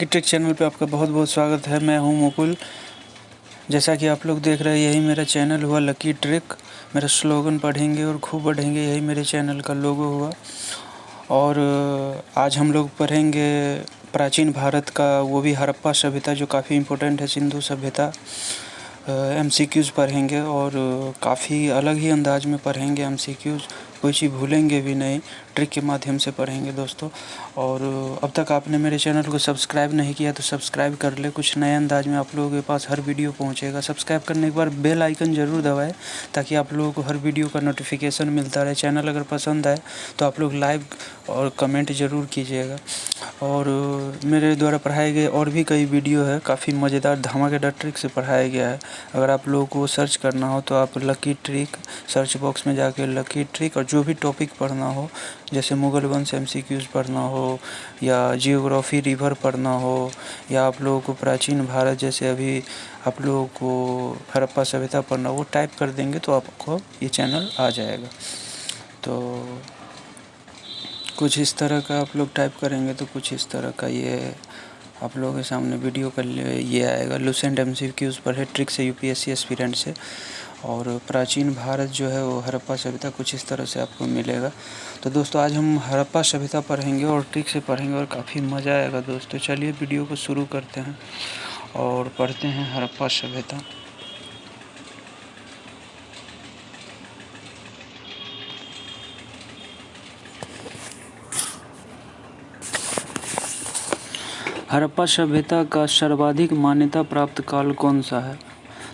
Lucky trick channel पे आपका बहुत बहुत स्वागत है। मैं हूं मुकुल। जैसा कि आप लोग देख रहे हैं, यही मेरा चैनल हुआ लकी ट्रिक। मेरा स्लोगन पढ़ेंगे और खूब बढ़ेंगे, यही मेरे चैनल का लोगो हुआ। और आज हम लोग पढ़ेंगे प्राचीन भारत का, वो भी हड़प्पा सभ्यता, जो काफ़ी इम्पोर्टेंट है, सिंधु सभ्यता। MCQs पढ़ेंगे और काफ़ी अलग ही अंदाज में पढ़ेंगे MCQs, कोई चीज़ भूलेंगे भी नहीं, ट्रिक के माध्यम से पढ़ेंगे दोस्तों। और अब तक आपने मेरे चैनल को सब्सक्राइब नहीं किया तो सब्सक्राइब कर ले, कुछ नए अंदाज में आप लोगों के पास हर वीडियो पहुंचेगा। सब्सक्राइब करने के बाद बेल आइकन ज़रूर दबाएं ताकि आप लोगों को हर वीडियो का नोटिफिकेशन मिलता रहे। चैनल अगर पसंद आए तो आप लोग लाइक और कमेंट ज़रूर कीजिएगा। और मेरे द्वारा पढ़ाए गए और भी कई वीडियो है, काफ़ी मज़ेदार धमाकेदार ट्रिक से पढ़ाया गया है। अगर आप लोगों को सर्च करना हो तो आप लकी ट्रिक सर्च बॉक्स में जाके लकी ट्रिक, और जो भी टॉपिक पढ़ना हो, जैसे मुगल वंश MCQs पढ़ना हो, या जियोग्राफी रिवर पढ़ना हो, या आप लोगों को प्राचीन भारत जैसे अभी आप लोगों को हड़प्पा सभ्यता पढ़ना हो, वो टाइप कर देंगे तो आपको ये चैनल आ जाएगा। तो कुछ इस तरह का आप लोग टाइप करेंगे तो कुछ इस तरह का ये आप लोगों के सामने वीडियो का ये आएगा। लूसेंट MCQs पर है, ट्रिक से UPSC एस्पिरेंट से। और प्राचीन भारत जो है वो हड़प्पा सभ्यता कुछ इस तरह से आपको मिलेगा। तो दोस्तों आज हम हड़प्पा सभ्यता पढ़ेंगे और ट्रिक से पढ़ेंगे और काफ़ी मज़ा आएगा दोस्तों। चलिए वीडियो को शुरू करते हैं और पढ़ते हैं हड़प्पा सभ्यता। हड़प्पा सभ्यता का सर्वाधिक मान्यता प्राप्त काल कौन सा है?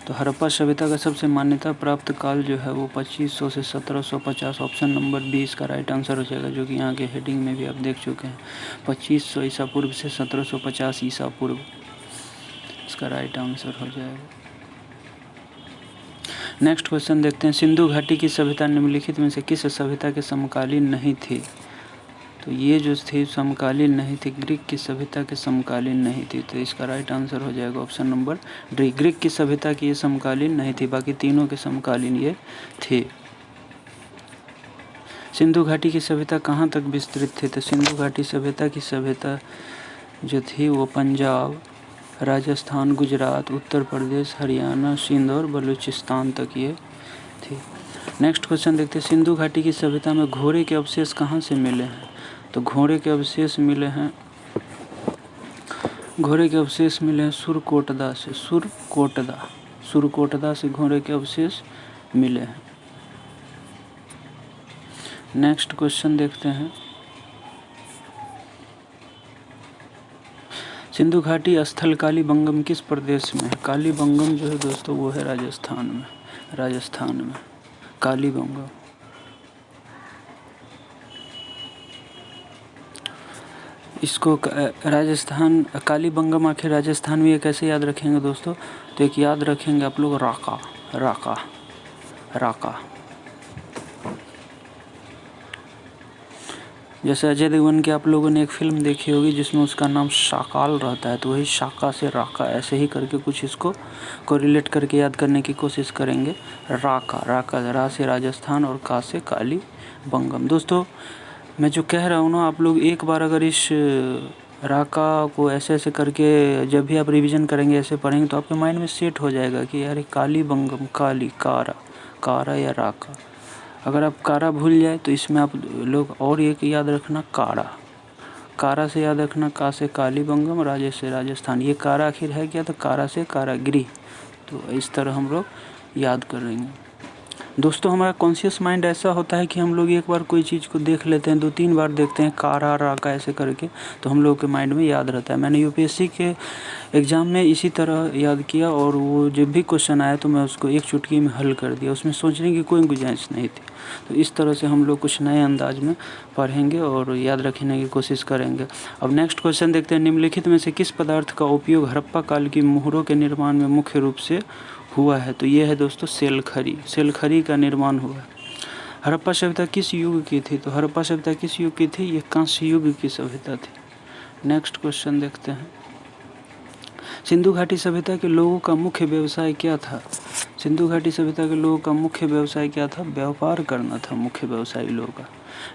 तो हड़प्पा सभ्यता का सबसे मान्यता प्राप्त काल जो है वो 2500 से 1750, ऑप्शन नंबर 20 का राइट आंसर हो जाएगा, जो कि यहाँ के हेडिंग में भी आप देख चुके हैं। 2500 ईसा पूर्व से 1750 ईसा पूर्व, इसका राइट आंसर हो जाएगा। नेक्स्ट क्वेश्चन देखते हैं। सिंधु घाटी की सभ्यता निम्नलिखित में से किस सभ्यता के समकालीन नहीं थी? तो ये जो थी समकालीन नहीं थी, ग्रीक की सभ्यता के समकालीन नहीं थी, तो इसका राइट आंसर हो जाएगा ऑप्शन नंबर डी। ग्रीक की सभ्यता की ये समकालीन नहीं थी, बाकी तीनों के समकालीन ये थे। सिंधु घाटी की सभ्यता कहाँ तक विस्तृत थी? तो सिंधु घाटी सभ्यता की सभ्यता जो थी वो पंजाब, राजस्थान, गुजरात, उत्तर प्रदेश, हरियाणा, सिंध और बलूचिस्तान तक ये थी। नेक्स्ट क्वेश्चन देखते हैं। सिंधु घाटी की सभ्यता में घोड़े के अवशेष कहाँ से मिले हैं? तो घोड़े के अवशेष मिले हैं सुरकोटदा से। सुरकोटदा से घोड़े के अवशेष मिले हैं। नेक्स्ट क्वेश्चन देखते हैं। सिंधु घाटी स्थल कालीबंगम किस प्रदेश में है? कालीबंगम जो है दोस्तों वो है राजस्थान में कालीबंगम। इसको राजस्थान कालीबंगम आखिर राजस्थान में ये कैसे याद रखेंगे दोस्तों? तो एक याद रखेंगे आप लोग राका। जैसे अजय देवगन की आप लोगों ने एक फिल्म देखी होगी जिसमें उसका नाम शाकाल रहता है, तो वही शाका से राका, ऐसे ही करके कुछ इसको कोरिलेट करके याद करने की कोशिश करेंगे। राका रा से राजस्थान और का से कालीबंगम। दोस्तों मैं जो कह रहा हूँ ना, आप लोग एक बार अगर इस राका को ऐसे ऐसे करके जब भी आप रिवीजन करेंगे, ऐसे पढ़ेंगे, तो आपके माइंड में सेट हो जाएगा कि यार कालीबंगम, कारा या राका। अगर आप कारा भूल जाए तो इसमें आप लोग और एक याद रखना कारा से याद रखना का से कालीबंगम, राजे से राजस्थान। ये कारा आखिर है क्या? तो कारा से कारागिरी। तो इस तरह हम लोग याद करेंगे दोस्तों। हमारा कॉन्शियस माइंड ऐसा होता है कि हम लोग एक बार कोई चीज़ को देख लेते हैं, 2-3 बार देखते हैं कारा राका ऐसे करके, तो हम लोग के माइंड में याद रहता है। मैंने UPSC के एग्ज़ाम में इसी तरह याद किया और वो जब भी क्वेश्चन आया तो मैं उसको एक चुटकी में हल कर दिया, उसमें सोचने की कोई गुंजाइश नहीं थी। तो इस तरह से हम लोग कुछ नए अंदाज में पढ़ेंगे और याद रखने की कोशिश करेंगे। अब नेक्स्ट क्वेश्चन देखते हैं। निम्नलिखित में से किस पदार्थ का उपयोग हड़प्पा काल की मोहरों के निर्माण में मुख्य रूप से हुआ है? तो ये है दोस्तों सेलखरी का निर्माण हुआ है। हड़प्पा सभ्यता किस युग की थी? तो हड़प्पा सभ्यता किस युग की थी? ये कांस्य युग की सभ्यता थी। नेक्स्ट क्वेश्चन देखते हैं। सिंधु घाटी सभ्यता के लोगों का मुख्य व्यवसाय क्या था? सिंधु घाटी सभ्यता के लोगों का मुख्य व्यवसाय क्या था? व्यापार करना था मुख्य व्यवसायी लोगों का।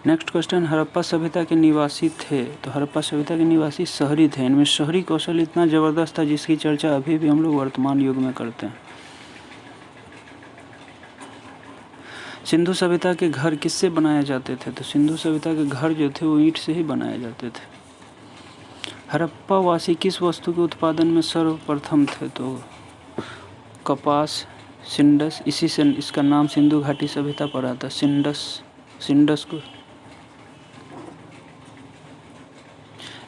नेक्स्ट क्वेश्चन, हड़प्पा सभ्यता के निवासी थे, तो हड़प्पा सभ्यता के निवासी शहरी थे। इनमें शहरी कौशल इतना ज़बरदस्त था जिसकी चर्चा अभी भी हम लोग वर्तमान युग में करते हैं। सिंधु सभ्यता के घर किससे बनाए जाते थे, तो सिंधु सभ्यता के घर जो थे वो ईंट से ही बनाए जाते थे। हड़प्पा वासी किस वस्तु के उत्पादन में सर्वप्रथम थे, तो कपास, सिंडस, इसी से इसका नाम सिंधु घाटी सभ्यता पड़ा था, सिंडस को।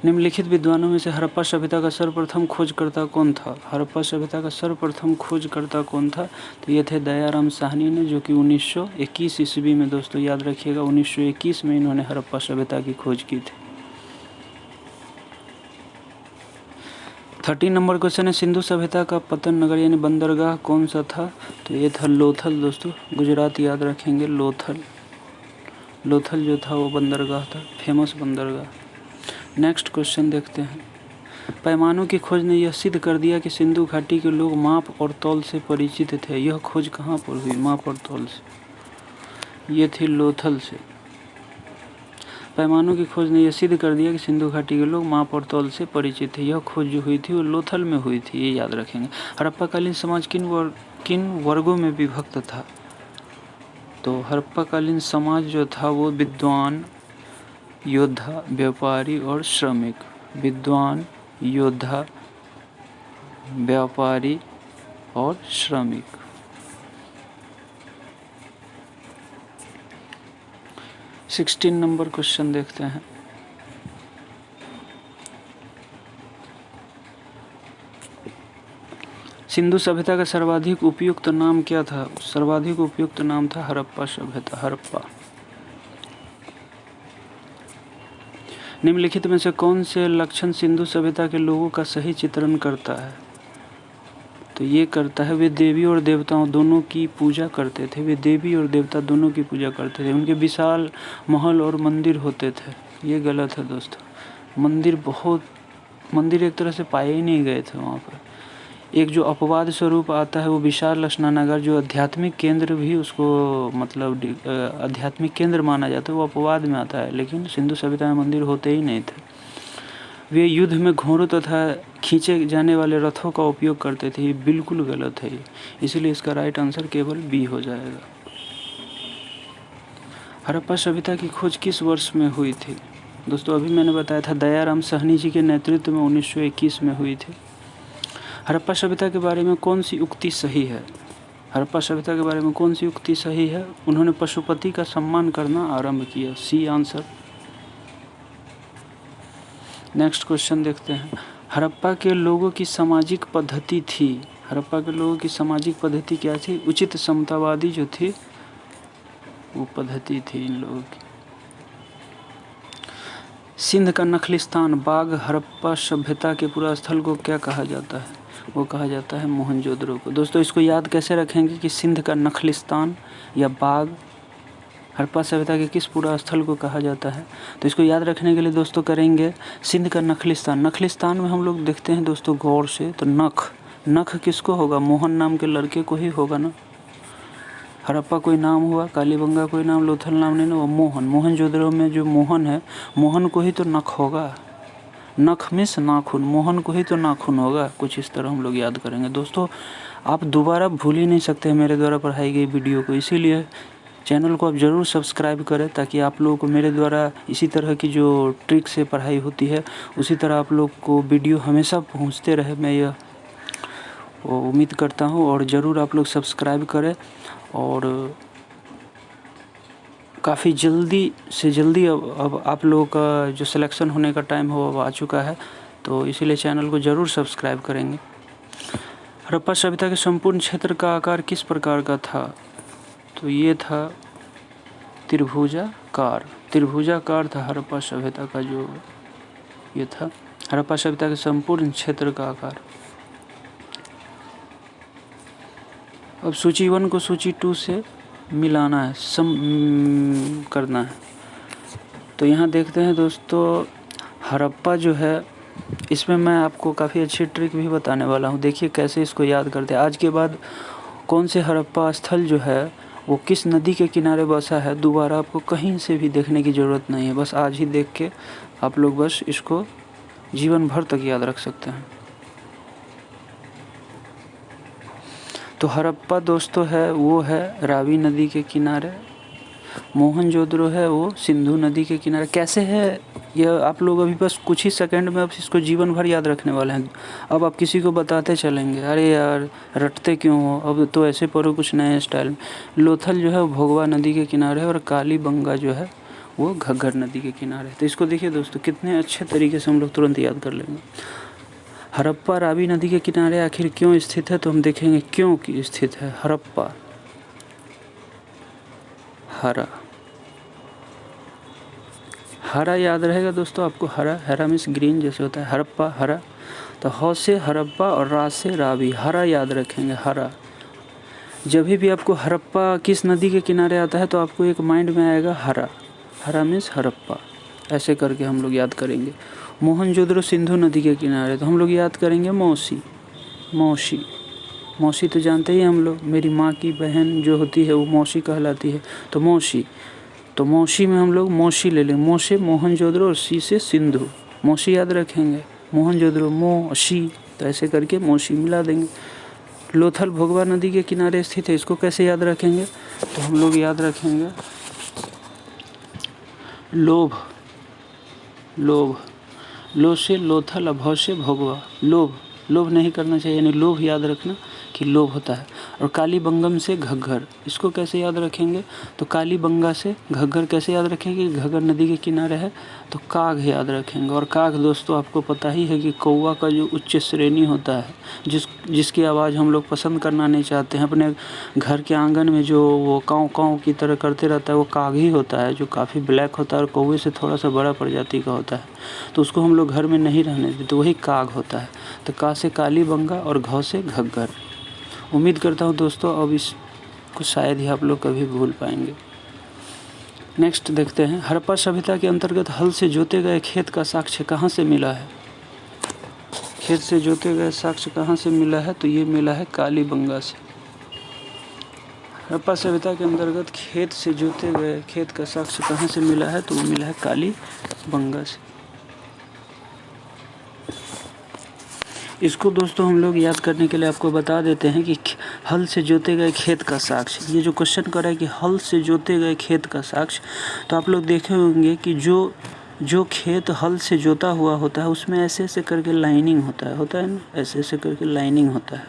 निम्नलिखित विद्वानों में से हड़प्पा सभ्यता का सर्वप्रथम खोजकर्ता कौन था? हड़प्पा सभ्यता का सर्वप्रथम खोजकर्ता कौन था? तो ये थे दयाराम साहनी ने, जो कि 1921 ईस्वी में, दोस्तों याद रखिएगा 1921 में इन्होंने हड़प्पा सभ्यता की खोज की थी। 13 नंबर क्वेश्चन है, सिंधु सभ्यता का पतन नगर यानी बंदरगाह कौन सा था? तो ये था लोथल, दोस्तों गुजरात याद रखेंगे, लोथल जो था वो बंदरगाह था, फेमस बंदरगाह। नेक्स्ट क्वेश्चन देखते हैं, पैमानों की खोज ने यह सिद्ध कर दिया कि सिंधु घाटी के लोग माप और तौल से परिचित थे। यह खोज कहाँ पर हुई, माप और तौल से? ये थी लोथल से। पैमानों की खोज ने यह सिद्ध कर दिया कि सिंधु घाटी के लोग माप और तौल से परिचित थे। यह खोज जो हुई थी वो लोथल में हुई थी, ये याद रखेंगे। हड़प्पाकालीन समाज किन वर्गों में विभक्त था? तो हड़प्पाकालीन समाज जो था वो विद्वान, योद्धा, व्यापारी और श्रमिक। विद्वान, योद्धा, व्यापारी और श्रमिक। सिक्सटीन नंबर क्वेश्चन देखते हैं, सिंधु सभ्यता का सर्वाधिक उपयुक्त नाम क्या था? सर्वाधिक उपयुक्त नाम था हड़प्पा सभ्यता, हड़प्पा। निम्नलिखित में से कौन से लक्षण सिंधु सभ्यता के लोगों का सही चित्रण करता है? तो ये करता है, वे देवी और देवताओं दोनों की पूजा करते थे। वे देवी और देवता दोनों की पूजा करते थे। उनके विशाल महल और मंदिर होते थे। ये गलत है दोस्तों, मंदिर एक तरह से पाए ही नहीं गए थे वहाँ पर। एक जो अपवाद स्वरूप आता है वो विशाल स्नानागार, जो आध्यात्मिक केंद्र भी उसको मतलब आध्यात्मिक केंद्र माना जाता है, वो अपवाद में आता है। लेकिन सिंधु सभ्यता में मंदिर होते ही नहीं थे। वे युद्ध में घोड़ों तथा खींचे जाने वाले रथों का उपयोग करते थे। ये बिल्कुल गलत है, इसलिए इसका राइट आंसर केवल बी हो जाएगा। हड़प्पा सभ्यता की खोज किस वर्ष में हुई थी? दोस्तों अभी मैंने बताया था दयाराम साहनी जी के नेतृत्व में 1921 में हुई थी। हड़प्पा सभ्यता के बारे में कौन सी उक्ति सही है? हड़प्पा सभ्यता के बारे में कौन सी उक्ति सही है? उन्होंने पशुपति का सम्मान करना आरंभ किया, सी आंसर। नेक्स्ट क्वेश्चन देखते हैं, हड़प्पा के लोगों की सामाजिक पद्धति थी। हड़प्पा के लोगों की सामाजिक पद्धति क्या थी? उचित समतावादी जो थी वो पद्धति थी इन लोगों की। सिंध का नखलिस्तान बाग हड़प्पा सभ्यता के पूरा स्थल को क्या कहा जाता है? वो कहा जाता है मोहनजोदड़ो को। दोस्तों इसको याद कैसे रखेंगे कि सिंध का नखलिस्तान या बाग हड़प्पा सभ्यता के किस पूरा स्थल को कहा जाता है? तो इसको याद रखने के लिए दोस्तों करेंगे सिंध का नखलिस्तान। नखलिस्तान में हम लोग देखते हैं दोस्तों गौर से, तो नख किसको होगा? मोहन नाम के लड़के को ही होगा ना। हड़प्पा कोई नाम हुआ, कालीबंगा कोई नाम, लोथल नाम नहीं ना, वो मोहनजोदड़ो में जो मोहन है, मोहन को ही तो नख होगा। नख मिस नाखून, मोहन को ही तो नाखून होगा। कुछ इस तरह हम लोग याद करेंगे। दोस्तों आप दोबारा भूल ही नहीं सकते मेरे द्वारा पढ़ाई गई वीडियो को, इसीलिए चैनल को आप ज़रूर सब्सक्राइब करें ताकि आप लोगों को मेरे द्वारा इसी तरह की जो ट्रिक से पढ़ाई होती है उसी तरह आप लोग को वीडियो हमेशा पहुंचते रहे, मैं यह उम्मीद करता हूं। और ज़रूर आप लोग सब्सक्राइब करें, और काफ़ी जल्दी से जल्दी अब आप लोगों का जो सिलेक्शन होने का टाइम हो अब आ चुका है, तो इसीलिए चैनल को ज़रूर सब्सक्राइब करेंगे। हड़प्पा सभ्यता के संपूर्ण क्षेत्र का आकार किस प्रकार का था? तो ये था त्रिभुजाकार था हड़प्पा सभ्यता का जो ये था। हड़प्पा सभ्यता के संपूर्ण क्षेत्र का आकार। अब सूची 1 को सूची 2 से मिलाना है, करना है। तो यहाँ देखते हैं दोस्तों हड़प्पा जो है, इसमें मैं आपको काफ़ी अच्छी ट्रिक भी बताने वाला हूँ। देखिए कैसे इसको याद करते हैं। आज के बाद कौन से हड़प्पा स्थल जो है वो किस नदी के किनारे बसा है दोबारा आपको कहीं से भी देखने की ज़रूरत नहीं है। बस आज ही देख के आप लोग बस इसको जीवन भर तक याद रख सकते हैं। तो हड़प्पा दोस्तों है वो है रावी नदी के किनारे, मोहनजोदड़ो है वो सिंधु नदी के किनारे। कैसे है यह आप लोग अभी बस कुछ ही सेकंड में अब इसको जीवन भर याद रखने वाले हैं। अब आप किसी को बताते चलेंगे, अरे यार रटते क्यों हो, अब तो ऐसे पढ़ो कुछ नए स्टाइल में। लोथल जो है वो भोगवा नदी के किनारे है और कालीबंगा जो है वो घग्गर नदी के किनारे। तो इसको देखिए दोस्तों कितने अच्छे तरीके से हम लोग तुरंत याद कर लेंगे। हड़प्पा रावी नदी के किनारे आखिर क्यों स्थित है, तो हम देखेंगे क्यों की स्थित है। हड़प्पा, हरा याद रहेगा दोस्तों आपको। हरा मीन्स ग्रीन जैसे होता है। हड़प्पा हरा, तो ह से हड़प्पा और रा से रावी, हरा याद रखेंगे। हरा, जब भी आपको हड़प्पा किस नदी के किनारे आता है तो आपको एक माइंड में आएगा हरा। हरा मीन्स हड़प्पा, ऐसे करके हम लोग याद करेंगे। मोहनजोदड़ो सिंधु नदी के किनारे, तो हम लोग याद करेंगे मौसी। मौसी, मौसी तो जानते ही हम लोग, मेरी माँ की बहन जो होती है वो मौसी कहलाती है। तो मौसी, तो मौसी में हम लोग मौसी ले लेंगे। मौ से मोहनजोदड़ो और सी से सिंधु, मौसी याद रखेंगे। मोहनजोदड़ो मौसी, तो ऐसे करके मौसी मिला देंगे। लोथल भोगवा नदी के किनारे स्थित है, इसको कैसे याद रखेंगे, तो हम लोग याद रखेंगे लोभ। लोभ, लो से लोथल, अभौ से भोगवा। लोभ, लोभ नहीं करना चाहिए, यानी लोभ याद रखना कि लोभ होता है। और कालीबंगम से घग्गर, इसको कैसे याद रखेंगे, तो कालीबंगा से घग्गर कैसे याद रखेंगे, घग्गर नदी के किनारे है तो काग याद रखेंगे। और काग दोस्तों आपको पता ही है कि कौवा का जो उच्च श्रेणी होता है, जिसकी आवाज़ हम लोग पसंद करना नहीं चाहते हैं, अपने घर के आंगन में जो वो काँव काँव की तरह करते रहता है वो काग ही होता है, जो काफ़ी ब्लैक होता है और कौवे से थोड़ा सा बड़ा प्रजाति का होता है, तो उसको हम लोग घर में नहीं रहने देते, तो वही काग होता है। तो का से कालीबंगा और घ से घग्गर। उम्मीद करता हूँ दोस्तों अब इसको शायद ही आप लोग कभी भूल पाएंगे। नेक्स्ट देखते हैं, हड़प्पा सभ्यता के अंतर्गत हल से जोते गए खेत का साक्ष्य कहाँ से मिला है। खेत से जोते गए साक्ष्य कहाँ से मिला है, तो ये मिला है कालीबंगा से। हड़प्पा सभ्यता के अंतर्गत खेत से जोते गए खेत का साक्ष्य कहाँ से मिला है, तो वो मिला है कालीबंगा से। इसको दोस्तों हम लोग याद करने के लिए आपको बता देते हैं कि हल से जोते गए खेत का साक्ष्य, ये जो क्वेश्चन कर रहा है कि हल से जोते गए खेत का साक्ष्य, तो आप लोग देखे होंगे कि जो खेत हल से जोता हुआ होता है उसमें ऐसे ऐसे करके लाइनिंग होता है ना, ऐसे ऐसे करके लाइनिंग होता है।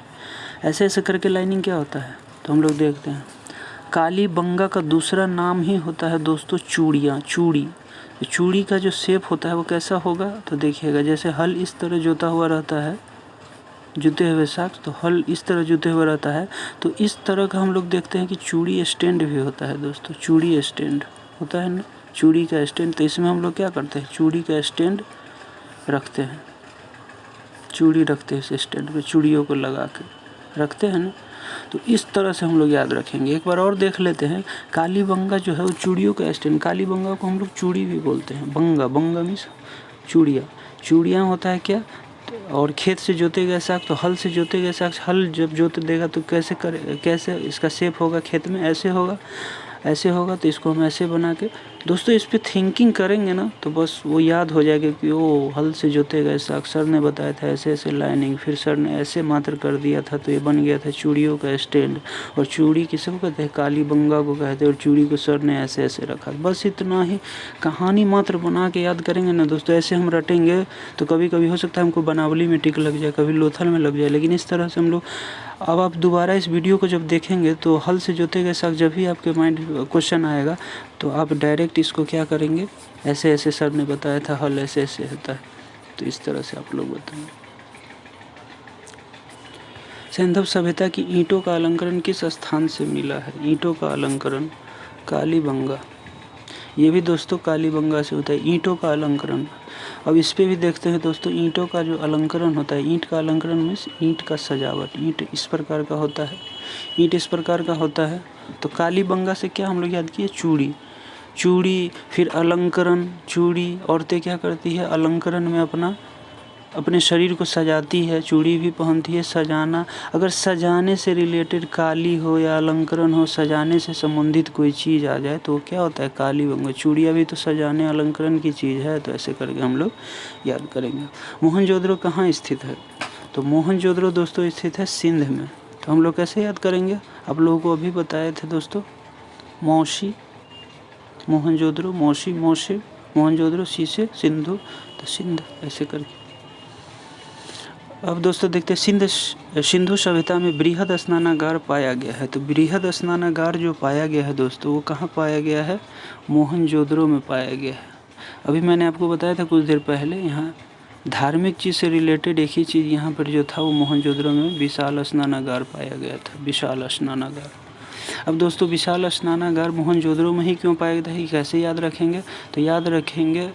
ऐसे ऐसे करके लाइनिंग क्या होता है, तो हम लोग देखते हैं कालीबंगा का दूसरा नाम ही होता है दोस्तों चूड़ियाँ। चूड़ी का जो शेप होता है वो कैसा होगा, तो देखिएगा जैसे हल इस तरह जोता हुआ रहता है, जुते हुए साक्ष्य, तो हल इस तरह जुते हुए रहता है, तो इस तरह का हम लोग देखते हैं कि चूड़ी स्टैंड भी होता है दोस्तों। चूड़ी स्टैंड होता है ना, चूड़ी का स्टैंड, तो इसमें हम लोग क्या करते हैं, चूड़ी का स्टैंड रखते हैं। चूड़ी रखते हैं इस स्टैंड पे, चूड़ियों को लगा के रखते हैं ना, तो इस तरह से हम लोग याद रखेंगे। एक बार और देख लेते हैं, कालीबंगा जो है वो चूड़ियों का स्टैंड, कालीबंगा को हम लोग चूड़ी भी बोलते हैं। बंगा मीन्स चूड़ियाँ होता है क्या, और खेत से जोते गए साग, तो हल से जोते गए साग, हल जब जोत देगा तो कैसे इसका शेप होगा, खेत में ऐसे होगा, तो इसको हम ऐसे बना के दोस्तों इस पे थिंकिंग करेंगे ना, तो बस वो याद हो जाएगा कि ओ हल से जोते गए साग, सर ने बताया था ऐसे ऐसे लाइनिंग, फिर सर ने ऐसे मात्र कर दिया था तो ये बन गया था चूड़ियों का स्टैंड। और चूड़ी किसे को कहते हैं, कालीबंगा को कहते हैं, और चूड़ी को सर ने ऐसे ऐसे रखा। बस इतना ही कहानी मात्र बना के याद करेंगे ना दोस्तों, ऐसे हम रटेंगे तो कभी कभी हो सकता है हमको बनावली में टिक लग जाए, कभी लोथल में लग जाए, लेकिन इस तरह से हम लोग। अब आप दोबारा इस वीडियो को जब देखेंगे तो हल से जोते गए साग जब भी आपके माइंड क्वेश्चन आएगा तो आप डायरेक्ट इसको क्या करेंगे, ऐसे ऐसे सर ने बताया था हल ऐसे ऐसे होता है, तो इस तरह से आप लोग बताएंगे। सैंधव सभ्यता की ईंटों का अलंकरण किस स्थान से मिला है। ईंटों का अलंकरण कालीबंगा, ये भी दोस्तों कालीबंगा से होता है ईंटों का अलंकरण। अब इस पे भी देखते हैं दोस्तों, ईंटों का जो अलंकरण होता है, ईंट का अलंकरण मीन्स ईंट का सजावट। ईंट इस प्रकार का होता है, ईंट इस प्रकार का होता है, तो कालीबंगा से क्या हम लोग याद किए, चूड़ी, फिर अलंकरण, चूड़ी, औरतें क्या करती है अलंकरण में अपना अपने शरीर को सजाती है, चूड़ी भी पहनती है। सजाना, अगर सजाने से रिलेटेड काली हो या अलंकरण हो, सजाने से संबंधित कोई चीज़ आ जाए तो वो क्या होता है, काली बन गई। चूड़ियाँ भी तो सजाने अलंकरण की चीज़ है। तो ऐसे करके हम लोग याद करेंगे। मोहनजोदड़ो कहाँ स्थित है? तो मोहनजोदड़ो दोस्तों स्थित है सिंध में। तो हम लोग कैसे याद करेंगे? आप लोगों को अभी बताए थे दोस्तों, मौसी मोहनजोदड़ो, मौसी मौसे मोहनजोदड़ो, शीशे सिंधु, तो सिंध, ऐसे करके। अब दोस्तों देखते हैं सिंधु सभ्यता में बृहद स्नानागार पाया गया है। तो बृहद स्नानागार जो पाया गया है दोस्तों, वो कहाँ पाया गया है? मोहनजोदड़ो में पाया गया है। अभी मैंने आपको बताया था कुछ देर पहले, यहाँ धार्मिक चीज़ से रिलेटेड एक ही चीज़ यहाँ पर जो था वो मोहनजोदड़ो में विशाल स्नानागार पाया गया था, विशाल स्नानागार। अब दोस्तों विशाल स्नानागार मोहनजोदड़ो में ही क्यों पाया गया था, ये कैसे याद रखेंगे? तो याद रखेंगे,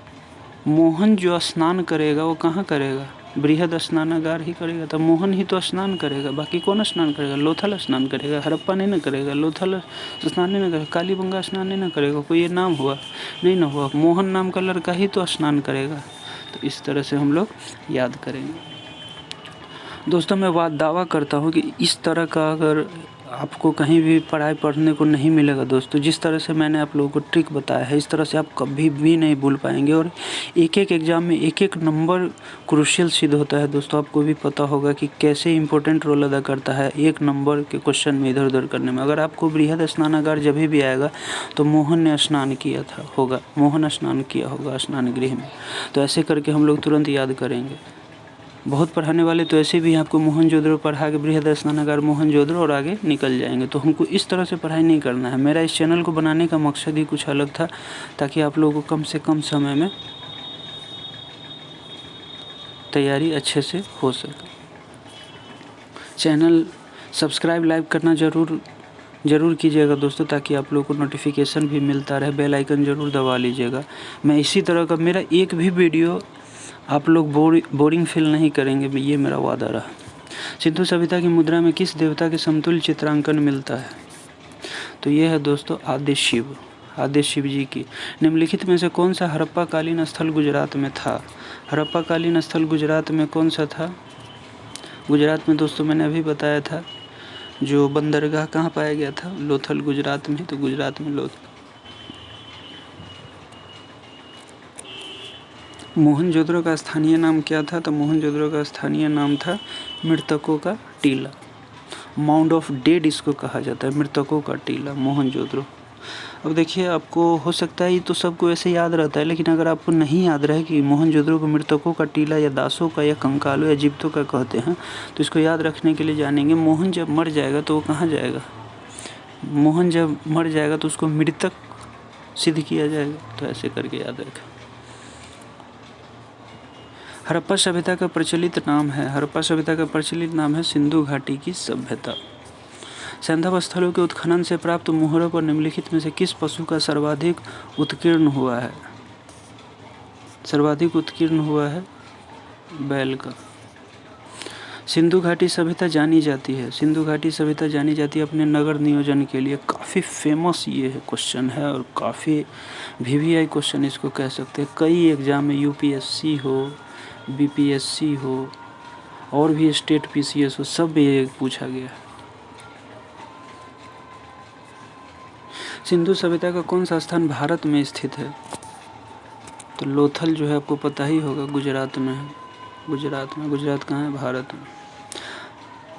मोहन जो स्नान करेगा वो कहाँ करेगा? बृहद स्नानागार ही करेगा। तो मोहन ही तो स्नान करेगा, बाकी कौन स्नान करेगा? लोथल स्नान करेगा, हड़प्पा नहीं ना करेगा, लोथल स्नान नहीं ना करेगा, कालीबंगा स्नान नहीं ना करेगा। कोई ये नाम हुआ? नहीं ना हुआ। मोहन नाम का लड़का ही तो स्नान करेगा। तो इस तरह से हम लोग याद करेंगे। दोस्तों मैं दावा करता हूँ कि इस तरह का अगर आपको कहीं भी पढ़ाई पढ़ने को नहीं मिलेगा दोस्तों, जिस तरह से मैंने आप लोगों को ट्रिक बताया है, इस तरह से आप कभी भी नहीं भूल पाएंगे। और एक एक एग्ज़ाम में एक एक नंबर क्रूशियल सिद्ध होता है दोस्तों। आपको भी पता होगा कि कैसे इंपॉर्टेंट रोल अदा करता है एक नंबर के क्वेश्चन में इधर उधर करने में। अगर आपको बृहद स्नानागार जब भी आएगा तो मोहन ने स्नान किया था होगा, मोहन स्नान किया होगा स्नान गृह में। तो ऐसे करके हम लोग तुरंत याद करेंगे। बहुत पढ़ाने वाले तो ऐसे भी आपको मोहनजोदड़ो पढ़ा के बृहद स्नानागार मोहनजोदड़ो और आगे निकल जाएंगे। तो हमको इस तरह से पढ़ाई नहीं करना है। मेरा इस चैनल को बनाने का मकसद ही कुछ अलग था, ताकि आप लोगों को कम से कम समय में तैयारी अच्छे से हो सके। चैनल सब्सक्राइब लाइक करना ज़रूर कीजिएगा दोस्तों, ताकि आप लोगों को नोटिफिकेशन भी मिलता रहे। बेल आइकन ज़रूर दबा लीजिएगा। मैं इसी तरह का, मेरा एक भी वीडियो आप लोग बोरिंग फील नहीं करेंगे, ये मेरा वादा रहा। सिंधु सभ्यता की मुद्रा में किस देवता के समतुल्य चित्रांकन मिलता है? तो ये है दोस्तों आद्य शिव जी की। निम्नलिखित में से कौन सा हड़प्पा कालीन स्थल गुजरात में था? हड़प्पा कालीन स्थल गुजरात में कौन सा था? गुजरात में दोस्तों मैंने अभी बताया था, जो बंदरगाह कहाँ पाया गया था? लोथल, गुजरात में। तो गुजरात में लोथल। मोहनजोदड़ो का स्थानीय नाम क्या था? तो मोहनजोदड़ो का स्थानीय नाम था मृतकों का टीला। माउंड ऑफ डेड इसको कहा जाता है, मृतकों का टीला मोहनजोदड़ो। अब देखिए, आपको हो सकता है ये तो सबको ऐसे याद रहता है, लेकिन अगर आपको नहीं याद रहे कि मोहनजोदड़ो को मृतकों का टीला या दासों का या कंकालों या जीवितों का कहते हैं, तो इसको याद रखने के लिए जानेंगे, मोहन जब मर जाएगा तो वो कहाँ जाएगा? मोहन जब मर जाएगा तो उसको मृतक सिद्ध किया जाएगा। तो ऐसे करके याद रखें। हड़प्पा सभ्यता का प्रचलित नाम है, हड़प्पा सभ्यता का प्रचलित नाम है सिंधु घाटी की सभ्यता। सैंधव स्थलों के उत्खनन से प्राप्त मोहरों पर निम्नलिखित में से किस पशु का सर्वाधिक उत्कीर्ण हुआ है? सर्वाधिक उत्कीर्ण हुआ है बैल का। सिंधु घाटी सभ्यता जानी जाती है, सिंधु घाटी सभ्यता जानी जाती है अपने नगर नियोजन के लिए। काफ़ी फेमस ये क्वेश्चन है और काफ़ी VVI क्वेश्चन इसको कह सकते हैं। कई एग्जाम में UPSC हो, BPSC हो और भी स्टेट PCS हो, सब ये पूछा गया है। सिंधु सभ्यता का कौन सा स्थान भारत में स्थित है? तो लोथल जो है आपको पता ही होगा, गुजरात में है। गुजरात कहाँ है? भारत में।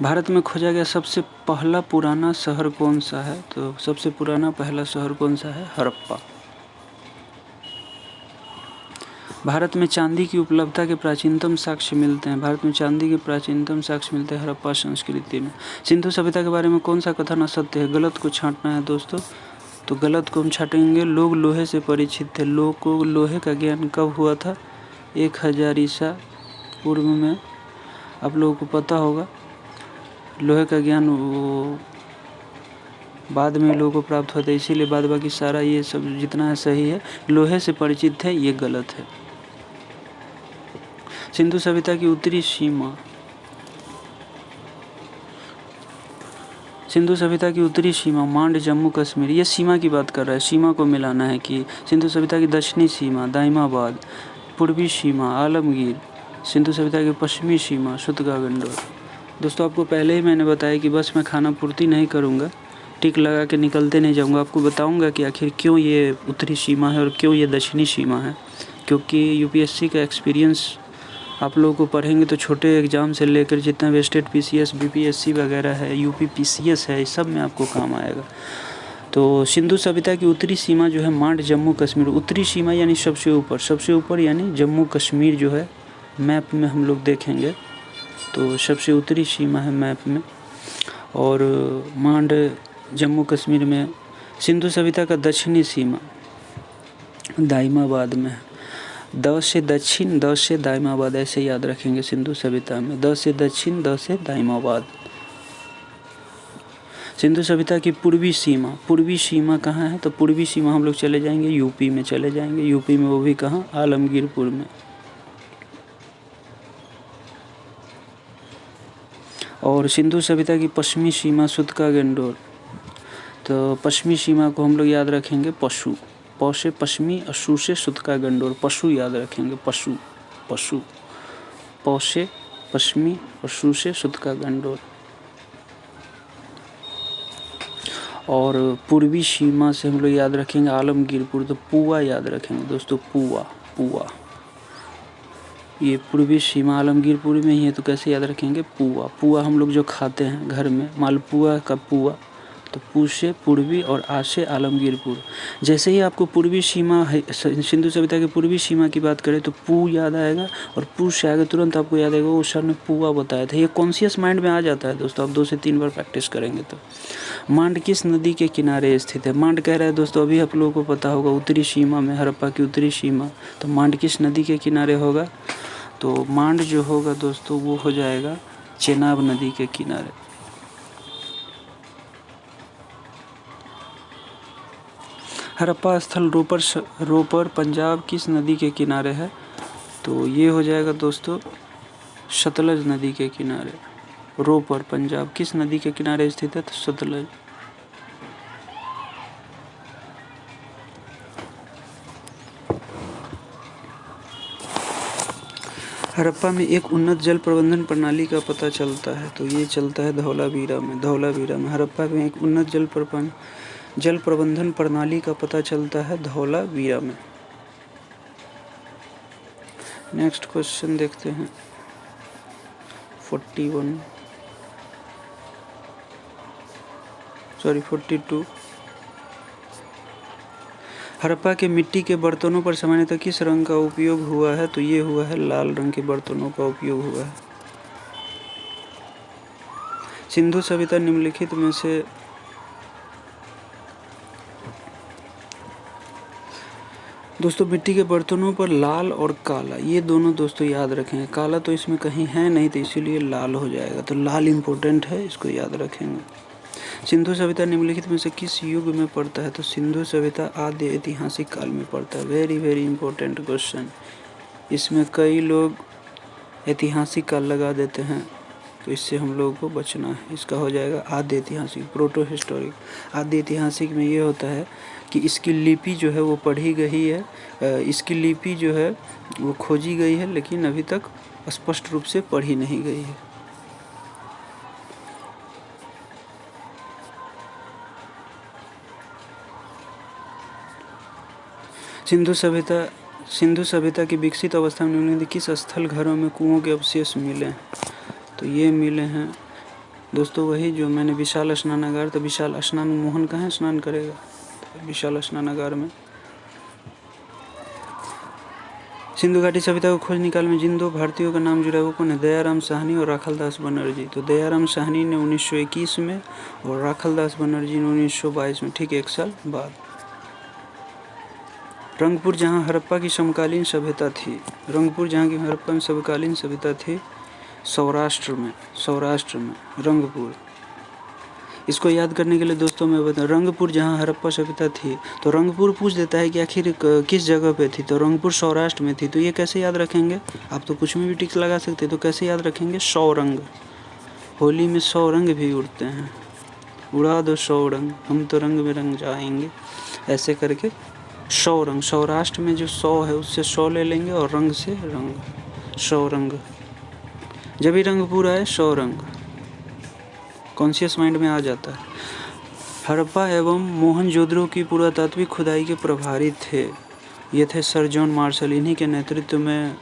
भारत में खोजा गया सबसे पहला पुराना शहर कौन सा है? तो सबसे पुराना पहला शहर कौन सा है? हड़प्पा। भारत में चांदी की उपलब्धता के प्राचीनतम साक्ष्य मिलते हैं, भारत में चांदी के प्राचीनतम साक्ष्य मिलते हैं हड़प्पा संस्कृति में। सिंधु सभ्यता के बारे में कौन सा कथन असत्य है? गलत को छांटना है दोस्तों। तो गलत को हम छाटेंगे। लोग लोहे से परिचित थे। लोग को लोहे का ज्ञान कब हुआ था? 1000 ईसा पूर्व में। आप लोगों को पता होगा लोहे का ज्ञान वो बाद में लोगों को प्राप्त होता है, इसीलिए बाद बाकी सारा ये सब जितना है सही है। लोहे से परिचित है, ये गलत है। सिंधु सभ्यता की उत्तरी सीमा, सिंधु सभ्यता की उत्तरी सीमा मांड, जम्मू कश्मीर। ये सीमा की बात कर रहा है, सीमा को मिलाना है कि सिंधु सभ्यता की दक्षिणी सीमा दाइमाबाद, पूर्वी सीमा आलमगीर, सिंधु सभ्यता की पश्चिमी सीमा सूतका गंडोर। दोस्तों आपको पहले ही मैंने बताया कि बस मैं खाना पूर्ति नहीं करूँगा, टिक लगा के निकलते नहीं जाऊँगा। आपको बताऊँगा कि आखिर क्यों ये उत्तरी सीमा है और क्यों ये दक्षिणी सीमा है। क्योंकि यूपीएससी का एक्सपीरियंस आप लोगों को पढ़ेंगे तो छोटे एग्ज़ाम से लेकर जितना भी स्टेट पीसीएस, बीपीएससी वगैरह है, यूपी पीसीएस है, इस सब में आपको काम आएगा। तो सिंधु सभ्यता की उत्तरी सीमा जो है मांड जम्मू कश्मीर। उत्तरी सीमा यानी सबसे ऊपर यानी जम्मू कश्मीर जो है मैप में हम लोग देखेंगे तो सबसे उत्तरी सीमा है मैप में। और मांड जम्मू कश्मीर में। सिंधु सभ्यता का दक्षिणी सीमा दाइमाबाद में है। द से दक्षिण, द से दाइमाबाद, ऐसे याद रखेंगे सिंधु सभ्यता में। द से दक्षिण, द से दाइमाबाद। सिंधु सभ्यता की पूर्वी सीमा कहाँ है? तो पूर्वी सीमा हम लोग चले जाएंगे यूपी में, चले जाएंगे यूपी में, वो भी कहाँ? आलमगीरपुर में। और सिंधु सभ्यता की पश्चिमी सीमा सूतका गंडोर। तो पश्चिमी सीमा को हम लोग याद रखेंगे पशु, प से पश्चिमी, अशु से सूतका गंडोर, पशु याद रखेंगे, पशु, प से पश्चिमी, अशु से सूतका गंडोर। और पूर्वी सीमा से हम लोग याद रखेंगे आलमगीरपुर, तो पुआ याद रखेंगे दोस्तों, पुआ। ये पूर्वी सीमा आलमगीरपुर में ही है, तो कैसे याद रखेंगे? पुआ हम लोग जो खाते हैं घर में, मालपुआ का पुआ। तो पू से पूर्वी और आ से आलमगीरपुर। जैसे ही आपको पूर्वी सीमा है, सिंधु सभ्यता की पूर्वी सीमा की बात करें तो पू याद आएगा, और पू से आगे तुरंत आपको याद आएगा वो सर ने पुआ बताया था। ये कॉन्शियस माइंड में आ जाता है दोस्तों, आप 2 से 3 बार प्रैक्टिस करेंगे तो। मांड किस नदी के किनारे स्थित है? मांड कह रहा है दोस्तों, अभी आप लोगों को पता होगा उत्तरी सीमा में, हड़प्पा की उत्तरी सीमा। तो मांड किस नदी के किनारे होगा? तो मांड जो होगा दोस्तों वो हो जाएगा चेनाब नदी के किनारे। हड़प्पा स्थल रोपर पंजाब किस नदी के किनारे है? तो ये हो जाएगा दोस्तों सतलज नदी के किनारे। रोपर पंजाब किस नदी के किनारे स्थित है? तो सतलज। हड़प्पा में एक उन्नत जल प्रबंधन प्रणाली का पता चलता है, तो ये चलता है धौलावीरा में। हड़प्पा में एक उन्नत जल प्रबंधन प्रणाली का पता चलता है धौलावीरा में। नेक्स्ट क्वेश्चन देखते हैं 42। हड़प्पा के मिट्टी के बर्तनों पर सामान्यतः किस रंग का उपयोग हुआ है? तो ये हुआ है लाल रंग के बर्तनों का उपयोग हुआ है। सिंधु सभ्यता निम्नलिखित में से दोस्तों मिट्टी के बर्तनों पर लाल और काला, ये दोनों दोस्तों याद रखेंगे। काला तो इसमें कहीं है नहीं, तो इसीलिए लाल हो जाएगा, तो लाल इम्पोर्टेंट है, इसको याद रखेंगे। सिंधु सभ्यता निम्नलिखित में से किस युग में पड़ता है? तो सिंधु सभ्यता आद्य ऐतिहासिक काल में पड़ता है। Very important question. इसमें कई लोग ऐतिहासिक काल लगा देते हैं, तो इससे हम लोगों को बचना है। इसका हो जाएगा आद्य ऐतिहासिक, प्रोटो हिस्टोरिक। आद्य ऐतिहासिक में ये होता है कि इसकी लिपि जो है वो पढ़ी गई है, इसकी लिपि जो है वो खोजी गई है, लेकिन अभी तक स्पष्ट रूप से पढ़ी नहीं गई है। सिंधु सभ्यता की विकसित अवस्था में निम्नलिखित किस स्थल घरों में कुओं के अवशेष मिले? तो ये मिले हैं दोस्तों वही जो मैंने विशाल स्नानागार, तो विशाल स्नान मोहन कहाँ स्नान करेगा? तो विशाल स्नानागार में। सिंधु घाटी सभ्यता को खोज निकाल में जिन 2 भारतीयों का नाम जुड़ा है वो कौन है? दयाराम साहनी और राखालदास बनर्जी। तो दयाराम साहनी ने 1921 में और राखालदास बनर्जी ने 1922 में, ठीक 1 साल बाद। रंगपुर जहाँ हड़प्पा की समकालीन सभ्यता थी, रंगपुर जहाँ की हड़प्पा में समकालीन सभ्यता थी सौराष्ट्र में रंगपुर। इसको याद करने के लिए दोस्तों मैं बताऊँ, रंगपुर जहाँ हड़प्पा सभ्यता थी, तो रंगपुर पूछ देता है कि आखिर किस जगह पे थी, तो रंगपुर सौराष्ट्र में थी। तो ये कैसे याद रखेंगे? आप तो कुछ में भी टिक लगा सकते, तो कैसे याद रखेंगे? 100 रंग। होली में 100 रंग भी उड़ते हैं, उड़ा दो 100 रंग, हम तो रंग में रंग जाएंगे, ऐसे करके 100 रंग। सौराष्ट्र में जो 100 है उससे 100 ले लेंगे और रंग से रंग। 100 रंग, जब भी रंग पूरा है 100 रंग कॉन्शियस माइंड में आ जाता है। हड़प्पा एवं मोहनजोदड़ो की पुरातात्विक खुदाई के प्रभारी थे, ये थे सर जॉन मार्शल। इन्हीं के नेतृत्व में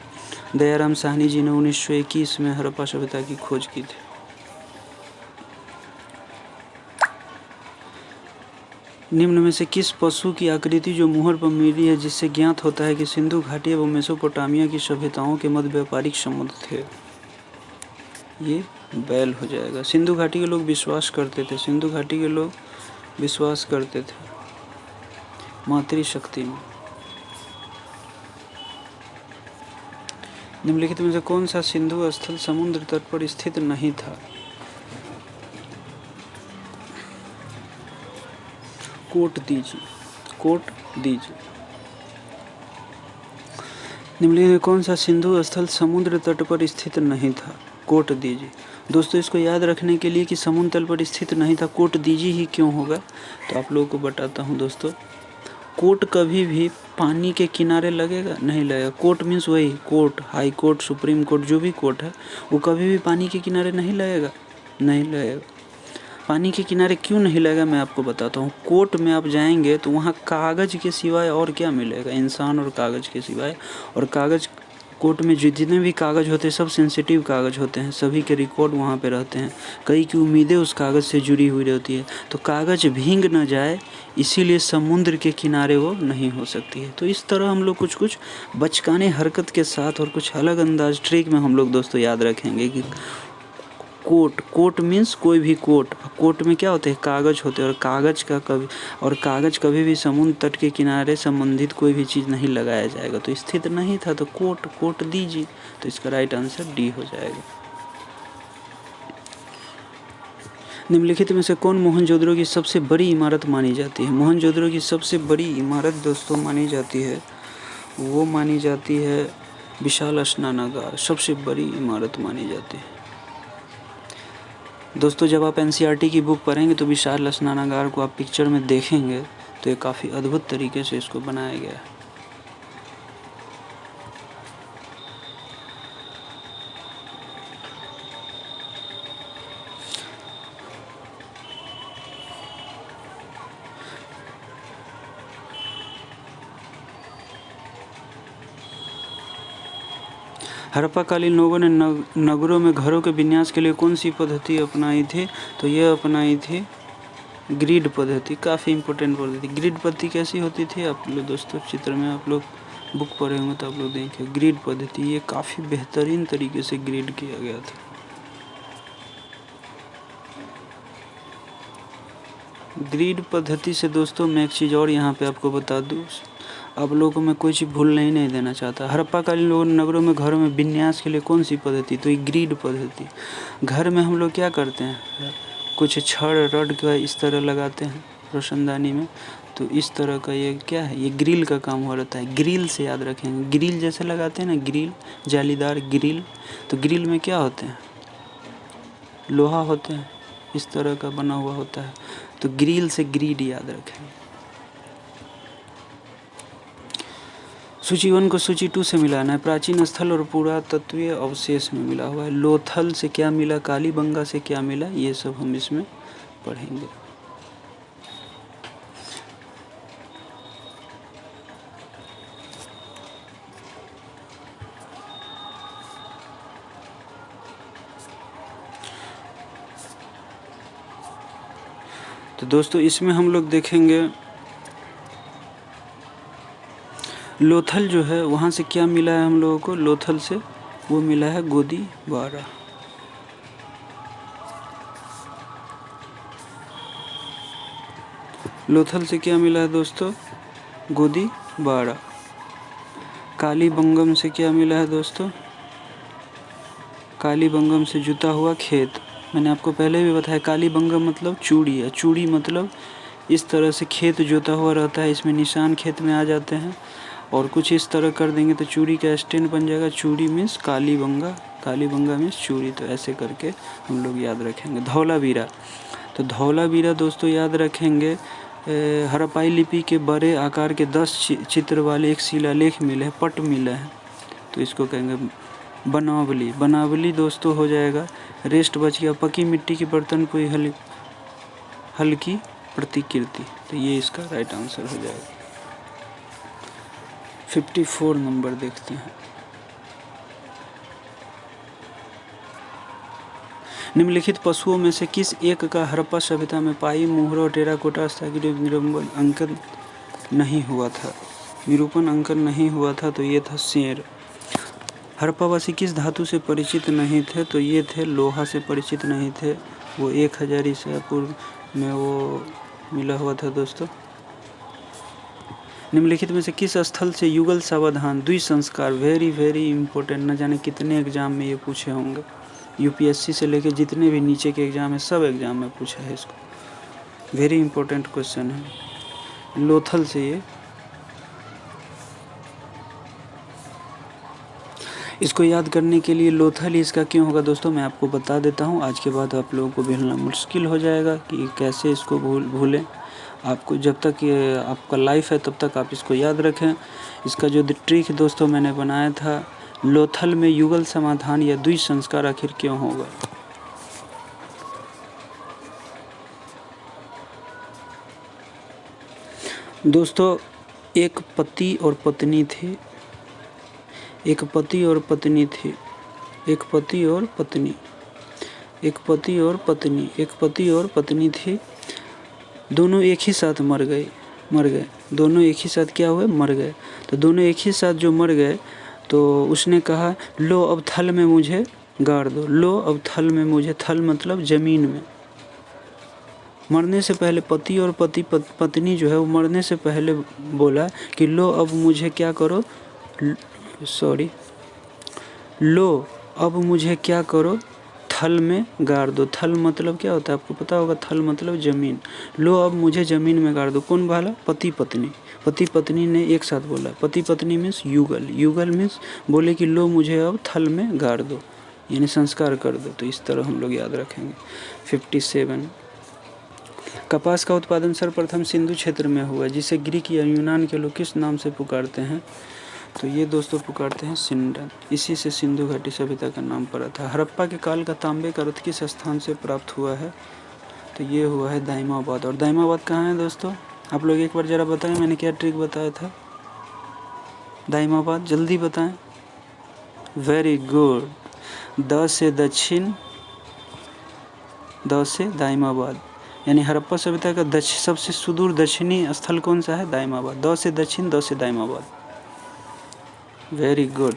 दयाराम साहनी जी ने 1921 में हड़प्पा सभ्यता की खोज की थी। निम्न में से किस पशु की आकृति जो मुहर पर मिली है जिससे ज्ञात होता है कि सिंधु घाटी एवं मेसोपोटामिया की सभ्यताओं के मध्य व्यापारिक संबंध थे? ये बैल हो जाएगा। सिंधु घाटी के लोग विश्वास करते थे, सिंधु घाटी के लोग विश्वास करते थे मातृशक्ति में। निम्नलिखित में से कौन सा सिंधु स्थल समुद्र तट पर स्थित नहीं था? कोट दीजिए, कोट दीजिए। निम्नलिखित में कौन सा सिंधु स्थल समुद्र तट पर स्थित नहीं था? कोट दीजिए। दोस्तों इसको याद रखने के लिए कि समुद्र तल पर स्थित नहीं था, कोट दीजिए ही क्यों होगा, तो आप लोगों को बताता हूँ दोस्तों। कोर्ट कभी भी पानी के किनारे लगेगा नहीं लगेगा। कोर्ट मीन्स वही court, high court, supreme court, जो भी कोर्ट है वो कभी भी पानी के किनारे नहीं लगेगा, नहीं लगेगा। पानी के किनारे क्यों नहीं लगेगा मैं आपको बताता हूँ। कोर्ट में आप जाएंगे तो वहाँ कागज़ के सिवाय और क्या मिलेगा, इंसान और कागज़ के सिवाय। और कागज़ कोर्ट में जितने भी कागज़ होते हैं सब सेंसिटिव कागज़ होते हैं, सभी के रिकॉर्ड वहाँ पे रहते हैं, कई की उम्मीदें उस कागज़ से जुड़ी हुई रहती है, तो कागज़ भींग न जाए इसीलिए समुद्र के किनारे वो नहीं हो सकती है। तो इस तरह हम लोग कुछ कुछ बचकाने हरकत के साथ और कुछ अलग अंदाज ट्रिक में हम लोग दोस्तों याद रखेंगे कि कोट, कोट मीन्स कोई भी कोट, कोट में क्या होते हैं कागज़ होते हैं, और कागज़ कभी भी समुद्र तट के किनारे संबंधित कोई भी चीज़ नहीं लगाया जाएगा। तो स्थित नहीं था तो कोट, कोट दीजिए, तो इसका राइट आंसर डी हो जाएगा। निम्नलिखित में से कौन मोहनजोदड़ो की सबसे बड़ी इमारत मानी जाती है? मोहनजोदड़ो की सबसे बड़ी इमारत दोस्तों मानी जाती है, वो मानी जाती है विशाल स्नानागार, सबसे बड़ी इमारत मानी जाती है। दोस्तों जब आप एनसीईआरटी की बुक पढ़ेंगे तो विशाल स्नानागार को आप पिक्चर में देखेंगे तो ये काफ़ी अद्भुत तरीके से इसको बनाया गया है। हड़प्पाकालीन लोगों ने नगरों में घरों के विन्यास के लिए कौन सी पद्धति अपनाई थी? तो यह अपनाई थी ग्रिड पद्धति, काफ़ी इंपॉर्टेंट पद्धति। ग्रिड पद्धति कैसी होती थी आप लोग दोस्तों चित्र में आप लोग बुक पढ़े होंगे तो आप लोग देखें ग्रिड पद्धति, ये काफ़ी बेहतरीन तरीके से ग्रिड किया गया था। ग्रिड पद्धति से दोस्तों मैं एक चीज़ और यहाँ पे आपको बता दूँ, आप लोगों को मैं कोई चीज़ भूल नहीं देना चाहता। हड़प्पाकालीन लोगों ने नगरों में घरों में विन्यास के लिए कौन सी पद्धति? तो ये ग्रिड पद्धति। घर में हम लोग क्या करते हैं, कुछ छड़ रड का इस तरह लगाते हैं रोशनदानी में, तो इस तरह का ये क्या है, ये ग्रिल का काम हो रहता है। ग्रिल से याद रखेंगे, ग्रिल जैसे लगाते हैं ना, ग्रिल जालीदार ग्रिल, तो ग्रिल में क्या होते हैं, लोहा होते हैं, इस तरह का बना हुआ होता है, तो ग्रिल से ग्रिड याद रखेंगे। सूची 1 को सूची 2 से मिलाना है। प्राचीन स्थल और पुरातत्वीय अवशेष में मिला हुआ है। लोथल से क्या मिला, कालीबंगा से क्या मिला, ये सब हम इसमें पढ़ेंगे। तो दोस्तों इसमें हम लोग देखेंगे लोथल जो है वहाँ से क्या मिला है हम लोगों को, लोथल से वो मिला है गोदीबारा। लोथल से क्या मिला है दोस्तों, गोदीबारा। कालीबंगम से क्या मिला है दोस्तों, कालीबंगम से जुता हुआ खेत। मैंने आपको पहले भी बताया कालीबंगम मतलब चूड़ी है, चूड़ी मतलब इस तरह से खेत जोता हुआ रहता है, इसमें निशान खेत में आ जाते हैं और कुछ इस तरह कर देंगे तो चूड़ी का स्टैंड बन जाएगा। चूड़ी मीन्स कालीबंगा, कालीबंगा मीन्स चूड़ी, तो ऐसे करके हम लोग याद रखेंगे। धौलावीरा, तो धौलावीरा दोस्तों याद रखेंगे हड़प्पाई लिपि के बड़े आकार के 10 चित्र वाले एक शिलालेख मिले हैं, पट मिला है, तो इसको कहेंगे बनावली, बनावली दोस्तों हो जाएगा। रेस्ट बच गया, पकी मिट्टी के बर्तन कोई हल्की प्रतिकृति, तो ये इसका राइट आंसर हो जाएगा। 54 नंबर देखते हैं। निम्नलिखित पशुओं में से किस एक का हड़प्पा सभ्यता में पाई मोहर और टेराकोटा स्थायी निरूपण अंकन नहीं हुआ था? निरूपण अंकन नहीं हुआ था, तो ये था शेर। हड़प्पावासी किस धातु से परिचित नहीं थे? तो ये थे लोहा से परिचित नहीं थे, वो 1000 ईसा पूर्व में वो मिला हुआ था दोस्तों। निम्नलिखित में से किस स्थल से युगल सावधान द्विसंस्कार, वेरी वेरी इंपॉर्टेंट, न जाने कितने एग्जाम में ये पूछे होंगे। यूपीएससी से लेके जितने भी नीचे के एग्जाम है सब एग्जाम में पूछा है इसको, वेरी इंपॉर्टेंट क्वेश्चन है। लोथल से ये, इसको याद करने के लिए लोथल इसका क्यों होगा दोस्तों मैं आपको बता देता हूँ। आज के बाद आप लोगों को भूलना मुश्किल हो जाएगा कि कैसे इसको भूलें। आपको जब तक ये आपका लाइफ है तब तक आप इसको याद रखें। इसका जो ट्रिक दोस्तों मैंने बनाया था, लोथल में युगल समाधान या द्विसंस्कार आखिर क्यों होगा? दोस्तों एक पति और पत्नी थी, एक पति और पत्नी थी, एक पति और पत्नी, एक पति और पत्नी, एक पति और पत्नी थी। दोनों एक ही साथ मर गए, दोनों एक ही साथ क्या हुए? मर गए। तो दोनों एक ही साथ जो मर गए, तो उसने कहा लो अब थल में मुझे गाड़ दो, लो अब थल में मुझे, थल मतलब जमीन में। मरने से पहले पति और पत्नी जो है वो मरने से पहले बोला कि लो अब मुझे क्या करो, लो अब मुझे क्या करो, थल में गाड़ दो। थल मतलब क्या होता है आपको पता होगा, थल मतलब जमीन। लो अब मुझे जमीन में गाड़ दो। कौन बोला? पति पत्नी, पति पत्नी ने एक साथ बोला। पति पत्नी मीन्स युगल, युगल मीन्स बोले कि लो मुझे अब थल में गाड़ दो, यानी संस्कार कर दो। तो इस तरह हम लोग याद रखेंगे। 57 कपास का उत्पादन सर्वप्रथम सिंधु क्षेत्र में हुआ, जिसे ग्रीक या यूनान के लोग किस नाम से पुकारते हैं? तो ये दोस्तों पुकारते हैं सिंडन। इसी से सिंधु घाटी सभ्यता का नाम पड़ा था। हड़प्पा के काल का तांबे का रथ किस स्थान से प्राप्त हुआ है? तो ये हुआ है दाइमाबाद। और दाइमाबाद कहाँ है दोस्तों? आप लोग एक बार ज़रा बताएं, मैंने क्या ट्रिक बताया था? दाइमाबाद जल्दी बताएं। Very good. द से दक्षिण, द से दाइमाबाद, यानी हड़प्पा सभ्यता का सबसे सुदूर दक्षिणी स्थल कौन सा है? दाइमाबाद। द से दक्षिण, द से दाइमाबाद। Very good.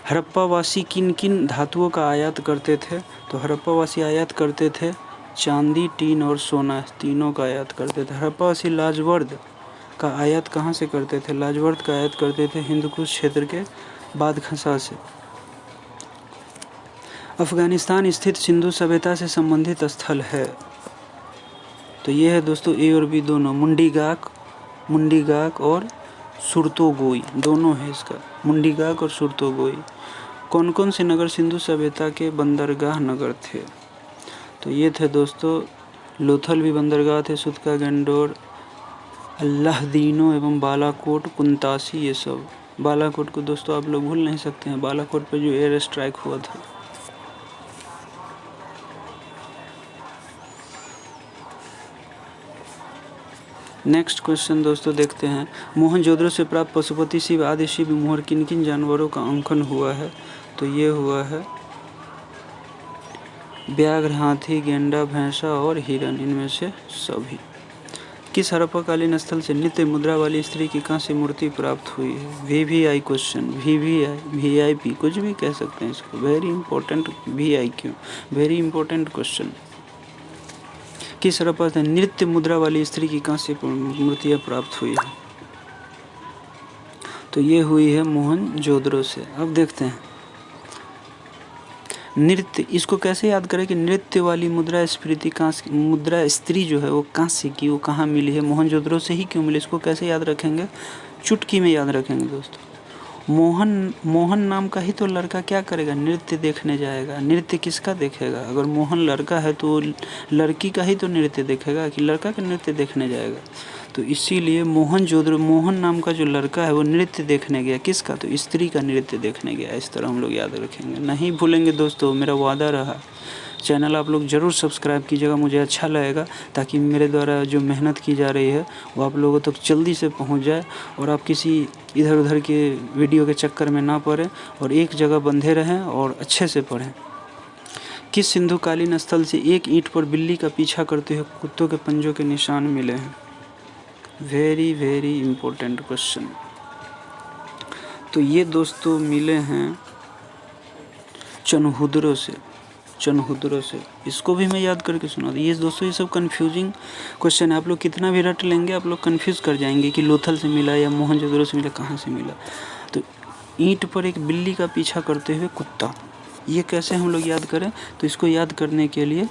हड़प्पावासी किन किन धातुओं का आयात करते थे? तो हड़प्पावासी आयात करते थे चांदी, टीन और सोना, तीनों का आयात करते थे। हड़प्पावासी लाजवर्द का आयात कहाँ से करते थे? लाजवर्द का आयात करते थे हिंदकुश क्षेत्र के बादखसा से। अफगानिस्तान स्थित सिंधु सभ्यता से संबंधित स्थल है, तो ये है दोस्तों ए और बी दोनों, मुंडीगाक और सुरतोगोई दोनों है इसका, मुंडीगाक और सुरतोगोई। कौन कौन से नगर सिंधु सभ्यता के बंदरगाह नगर थे? तो ये थे दोस्तों, लोथल भी बंदरगाह थे, सुतका, गंडोर, अल्लाहदीनो एवं बालाकोट, कुंतासी, ये सब। बालाकोट को दोस्तों आप लोग भूल नहीं सकते हैं, बालाकोट पर जो एयर स्ट्राइक हुआ था। नेक्स्ट क्वेश्चन दोस्तों देखते हैं। मोहनजोदड़ो से प्राप्त पशुपति शिव आदि शिव मोहर किन किन जानवरों का अंकन हुआ है? तो ये हुआ है व्याघ्र, हाथी, गेंडा, भैंसा और हिरन, इनमें से सभी। किस हड़प्पाकालीन स्थल से नित्य मुद्रा वाली स्त्री की कांस्य मूर्ति प्राप्त हुई है? VVI क्वेश्चन, VVI, VIP कुछ भी कह सकते हैं इसको, very important, VIQ very important question. किस हड़प्पा से नृत्य मुद्रा वाली स्त्री की कांस्य मूर्तियाँ प्राप्त हुई है? तो ये हुई है मोहनजोदड़ो से। अब देखते हैं नृत्य, इसको कैसे याद करें कि नृत्य वाली मुद्रा स्फीति कांस्य मुद्रा स्त्री जो है वो कांस्य की, वो कहाँ मिली है? मोहनजोदड़ो से ही क्यों मिली? इसको कैसे याद रखेंगे? चुटकी में याद रखेंगे दोस्तों। मोहन नाम का ही तो लड़का क्या करेगा? नृत्य देखने जाएगा। नृत्य किसका देखेगा? अगर मोहन लड़का है तो लड़की का ही तो नृत्य देखेगा, कि लड़का का नृत्य देखने जाएगा। तो इसीलिए मोहनजोदड़ो, मोहन नाम का जो लड़का है वो नृत्य देखने गया, किसका, तो स्त्री का नृत्य देखने गया। इस तरह हम लोग याद रखेंगे, नहीं भूलेंगे दोस्तों, मेरा वादा रहा। चैनल आप लोग ज़रूर सब्सक्राइब कीजिएगा, मुझे अच्छा लगेगा, ताकि मेरे द्वारा जो मेहनत की जा रही है वो आप लोगों तक जल्दी से पहुंच जाए और आप किसी इधर उधर के वीडियो के चक्कर में ना पड़ें और एक जगह बंधे रहें और अच्छे से पढ़ें। किस सिंधुकालीन स्थल से एक ईंट पर बिल्ली का पीछा करते हुए कुत्तों के पंजों के निशान मिले हैं? Very very important question. तो ये दोस्तों मिले हैं चनहुद्रो से, चनहुद्रो से। इसको भी मैं याद करके सुना दूँ। ये दोस्तों ये सब कंफ्यूजिंग क्वेश्चन है, आप लोग कितना भी रट लेंगे आप लोग कंफ्यूज कर जाएंगे कि लोथल से मिला या मोहनजोदड़ो से मिला, कहाँ से मिला। तो ईंट पर एक बिल्ली का पीछा करते हुए कुत्ता, ये कैसे हम लोग याद करें, तो इसको याद करने के लिए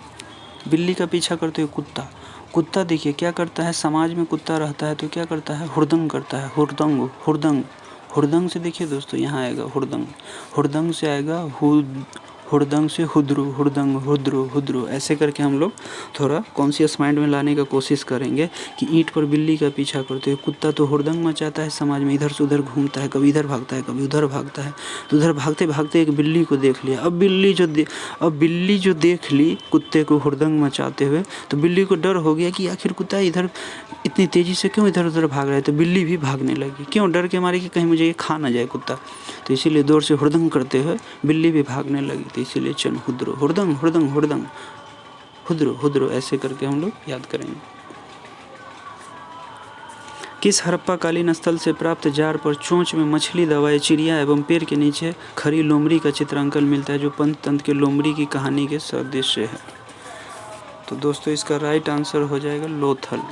बिल्ली का पीछा करते हुए कुत्ता, कुत्ता देखिए क्या करता है, समाज में कुत्ता रहता है तो क्या करता है, हुड़दंग करता है, हुड़दंग, हुड़दंग, हुड़दंग से देखिए दोस्तों यहाँ आएगा हुड़दंग, हुड़दंग से आएगा हुड़दंग से हुद्रू, हुड़दंग, हुद्रू, हुद्रू, ऐसे करके हम लोग थोड़ा कॉन्शियस माइंड में लाने का कोशिश करेंगे कि ईंट पर बिल्ली का पीछा करते हुए कुत्ता तो हुड़दंग मचाता है समाज में, इधर से उधर घूमता है, कभी इधर भागता है कभी उधर भागता है। तो उधर भागते भागते एक बिल्ली को देख लिया। अब बिल्ली जो देख ली कुत्ते को हुड़दंग मचाते हुए, तो बिल्ली को डर हो गया कि आखिर कुत्ता इधर इतनी तेज़ी से क्यों इधर उधर भाग रहा है। तो बिल्ली भी भागने लगी, क्यों, डर के मारे कि कहीं मुझे ये खा ना जाए कुत्ता। तो इसीलिए जोर से हुड़दंग करते हुए बिल्ली भी भागने लगी। तो इसीलिए चनहुद्रो, हुड़दंग हुड़दंग हुड़दंग, हुद्रो हुद्रो, ऐसे करके हम लोग याद करेंगे। किस हड़प्पाकालीन स्थल से प्राप्त जार पर चोंच में मछली, दवाएं, चिड़िया एवं पेड़ के नीचे खड़ी लोमड़ी का चित्रांकन मिलता है, जो पंचतंत्र के लोमड़ी की कहानी के सदृश है? तो दोस्तों इसका राइट आंसर हो जाएगा लोथल।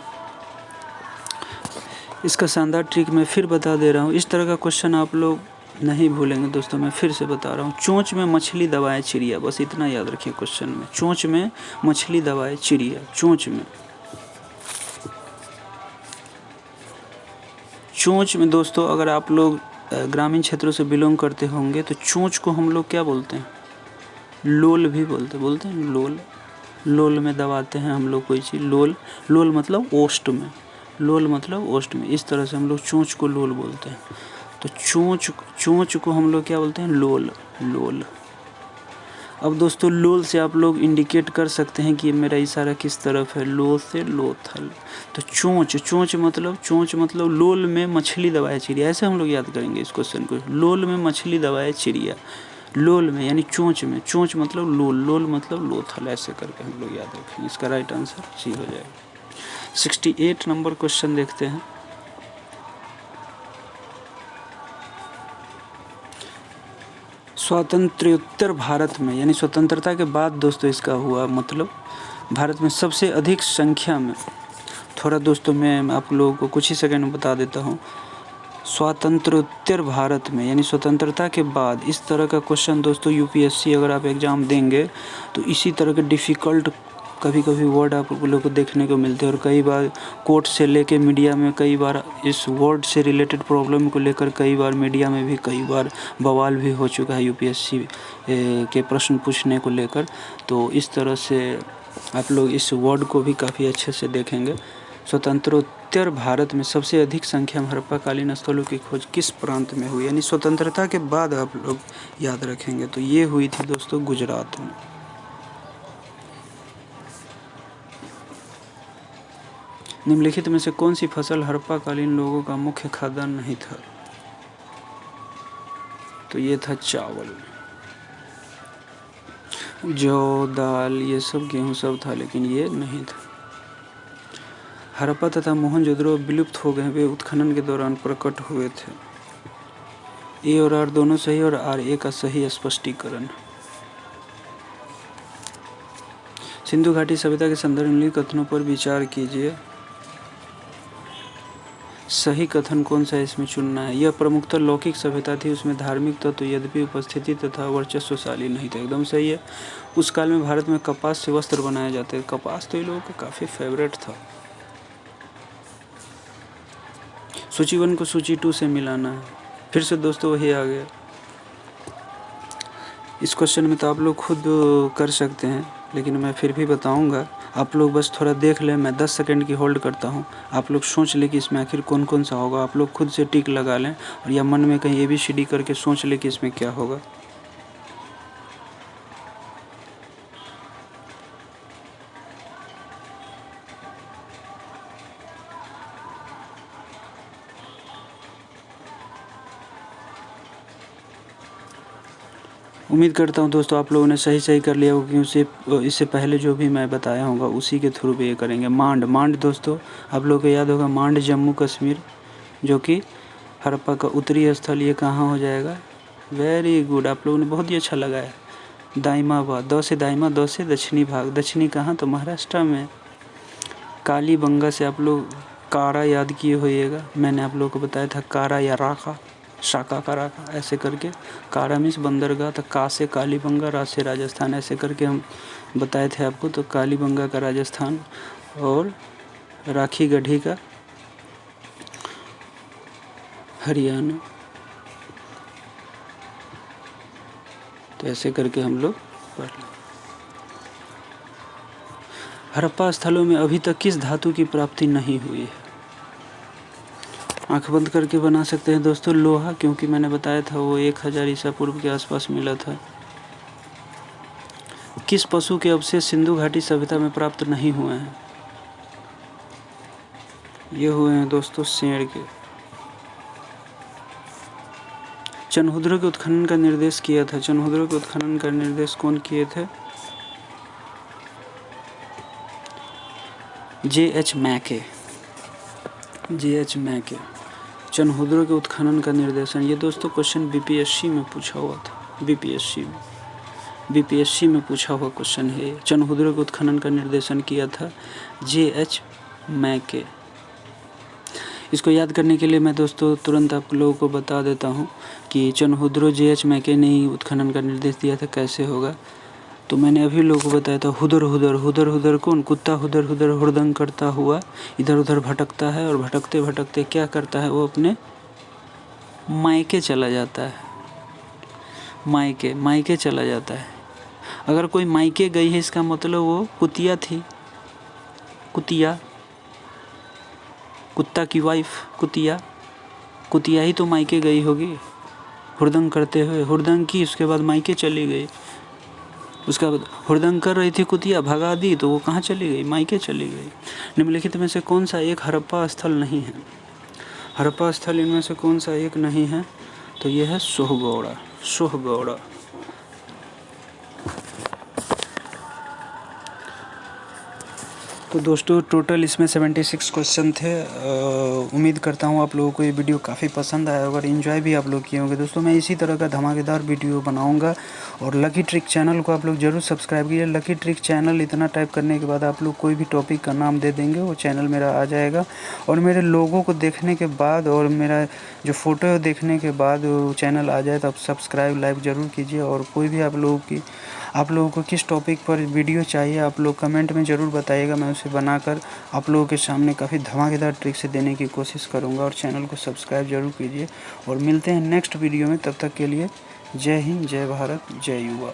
इसका शानदार ट्रिक मैं फिर बता दे रहा हूँ, इस तरह का क्वेश्चन आप लोग नहीं भूलेंगे दोस्तों, मैं फिर से बता रहा हूँ। चोंच में मछली, दवाएं, चिड़िया, बस इतना याद रखिए क्वेश्चन में। चोंच में मछली, दवाएं, चिड़िया, चोंच में दोस्तों अगर आप लोग ग्रामीण क्षेत्रों से बिलोंग करते होंगे तो चोंच को हम लोग क्या बोलते हैं, लोल भी बोलते हैं लोल। लोल में दबाते हैं हम लोग कोई चीज़, लोल, लोल मतलब ओष्ठ में, लोल मतलब ओष्ठ में, इस तरह से हम लोग चोंच को लोल बोलते हैं। तो चोंच को हम लोग क्या बोलते हैं, लोल, लोल। अब दोस्तों लोल से आप लोग इंडिकेट कर सकते हैं कि मेरा इशारा किस तरफ है, लो से लोथल। तो चोंच मतलब लोल में मछली, दबाए, चिड़िया, ऐसे हम लोग याद करेंगे इस क्वेश्चन को। लोल में मछली, दबाए, चिड़िया, लोल में यानी चोंच में, चोंच मतलब लोल, लोल मतलब लोथल, ऐसे करके हम लोग याद रखेंगे। इसका राइट आंसर सी हो जाएगा। 68 नंबर क्वेश्चन देखते हैं। स्वातंत्र्योत्तर भारत में यानी स्वतंत्रता के बाद दोस्तों इसका हुआ मतलब भारत में सबसे अधिक संख्या में, थोड़ा दोस्तों मैं आप लोगों को कुछ ही सेकंड में बता देता हूँ। स्वातंत्र्योत्तर भारत में यानी स्वतंत्रता के बाद, इस तरह का क्वेश्चन दोस्तों यूपीएससी अगर आप एग्ज़ाम देंगे तो इसी तरह के डिफ़िकल्ट कभी कभी वर्ड आप लोगों को देखने को मिलते हैं। और कई बार कोर्ट से लेके मीडिया में कई बार इस वर्ड से रिलेटेड प्रॉब्लम को लेकर कई बार मीडिया में भी कई बार बवाल भी हो चुका है यूपीएससी के प्रश्न पूछने को लेकर। तो इस तरह से आप लोग इस वर्ड को भी काफ़ी अच्छे से देखेंगे। स्वतंत्रोत्तर भारत में सबसे अधिक संख्या में हड़प्पाकालीन स्थलों की खोज किस प्रांत में हुई, यानी स्वतंत्रता के बाद आप लोग याद रखेंगे। तो ये हुई थी दोस्तों गुजरात में। निम्नलिखित में से कौन सी फसल हड़प्पाकालीन लोगों का मुख्य खाद्यान्न नहीं था? तो ये था चावल, जौ, दाल, ये सब, गेहूँ सब था, लेकिन ये नहीं था। हड़प्पा तथा मोहनजोदड़ो विलुप्त हो गए, वे उत्खनन के दौरान प्रकट हुए थे। ए और आर दोनों सही और आर ए का सही स्पष्टीकरण। सिंधु घाटी सभ्यता के संदर्भ में निम्नलिखित कथनों पर विचार कीजिए। सही कथन कौन सा इसमें चुनना है? यह प्रमुखतः लौकिक सभ्यता थी, उसमें धार्मिक तत्व यद्यपि उपस्थिति तथा वर्चस्वशाली नहीं थे। एकदम सही है। उस काल में भारत में कपास से वस्त्र बनाए जाते थे। कपास तो ये लोगों का काफ़ी फेवरेट था। सूची 1 को सूची 2 से मिलाना है। फिर से दोस्तों वही आ गया। इस क्वेश्चन में तो आप लोग खुद कर सकते हैं, लेकिन मैं फिर भी बताऊंगा। आप लोग बस थोड़ा देख लें, मैं 10 सेकंड की होल्ड करता हूँ। आप लोग सोच लें कि इसमें आखिर कौन कौन सा होगा। आप लोग खुद से टिक लगा लें और या मन में कहीं ABCD करके सोच लें कि इसमें क्या होगा। उम्मीद करता हूँ दोस्तों आप लोगों ने सही कर लिया होगा, क्योंकि इससे पहले जो भी मैं बताया होगा उसी के थ्रू भी ये करेंगे। मांड दोस्तों आप लोगों को याद होगा, मांड जम्मू कश्मीर, जो कि हड़प्पा का उत्तरी स्थल, ये कहाँ हो जाएगा। वेरी गुड, आप लोगों ने बहुत ही अच्छा लगाया। दाइमाबाद, दो से दाइमा, दो से दक्षिणी भाग, दक्षिणी कहाँ, तो महाराष्ट्र में। कालीबंगा से आप लोग कारा याद किए होइएगा, मैंने आप लोगों को बताया था कारा या राका, शाका का राका, ऐसे करके। कारा मीन्स बंदरगाह, तो का से कालीबंगा, रा से राजस्थान, ऐसे करके हम बताए थे आपको। तो कालीबंगा का राजस्थान और राखी गढ़ी का हरियाणा, तो ऐसे करके हम लोग पढ़ लें। हड़प्पा स्थलों में अभी तक किस धातु की प्राप्ति नहीं हुई है। आँख बंद करके बना सकते हैं दोस्तों, लोहा, क्योंकि मैंने बताया था वो 1000 ईसा पूर्व के आसपास मिला था। किस पशु के अवशेष सिंधु घाटी सभ्यता में प्राप्त नहीं हुए हैं। ये हुए हैं दोस्तों शेर के। चनहुद्र के उत्खनन का निर्देश किया था, चनहुद्र के उत्खनन का निर्देश कौन किए थे। J.H. मैके, J.H. मैके। चनहुद्र के उत्खनन का निर्देशन, ये दोस्तों क्वेश्चन BPSC में पूछा हुआ था, BPSC में पूछा हुआ क्वेश्चन है। चनहुद्र के उत्खनन का निर्देशन किया था J.H. मैके। इसको याद करने के लिए मैं दोस्तों तुरंत आप लोगों को बता देता हूँ कि चनहुद्र J.H. मैके ने ही उत्खनन का निर्देश दिया था। कैसे होगा, तो मैंने अभी लोगों को बताया था। हुदर कौन, कुत्ता हुदर हुड़दंग करता हुआ इधर उधर भटकता है, और भटकते भटकते क्या करता है, वो अपने मायके चला जाता है। मायके चला जाता है। अगर कोई मायके गई है, इसका मतलब वो कुतिया थी। कुत्ता की वाइफ कुतिया ही तो मायके गई होगी हुड़दंग करते हुए। हुड़दंग की, उसके बाद मायके चली गई। उसका बाद हुड़दंग कर रही थी कुतिया, भगा दी तो वो कहाँ चली गई, मायके चली गई। निम्नलिखित में से कौन सा एक हड़प्पा स्थल नहीं है। हड़प्पा स्थल इनमें से कौन सा एक नहीं है, तो यह है सोहगौड़ा। तो दोस्तों टोटल इसमें 76 क्वेश्चन थे। उम्मीद करता हूँ आप लोगों को ये वीडियो काफ़ी पसंद आया होगा और इन्जॉय भी आप लोग किए होंगे। दोस्तों मैं इसी तरह का धमाकेदार वीडियो बनाऊंगा, और लकी ट्रिक चैनल को आप लोग ज़रूर सब्सक्राइब कीजिए। लकी ट्रिक चैनल इतना टाइप करने के बाद आप लोग कोई भी टॉपिक का नाम दे देंगे, वो चैनल मेरा आ जाएगा। और मेरे लोगों को देखने के बाद और मेरा जो फ़ोटो देखने के बाद वो चैनल आ जाए तो आप सब्सक्राइब लाइक ज़रूर कीजिए। और कोई भी आप लोगों को किस टॉपिक पर वीडियो चाहिए आप लोग कमेंट में ज़रूर बताइएगा। मैं उसे बनाकर आप लोगों के सामने काफ़ी धमाकेदार ट्रिक से देने की कोशिश करूँगा। और चैनल को सब्सक्राइब ज़रूर कीजिए, और मिलते हैं नेक्स्ट वीडियो में। तब तक के लिए जय हिंद, जय भारत, जय युवा।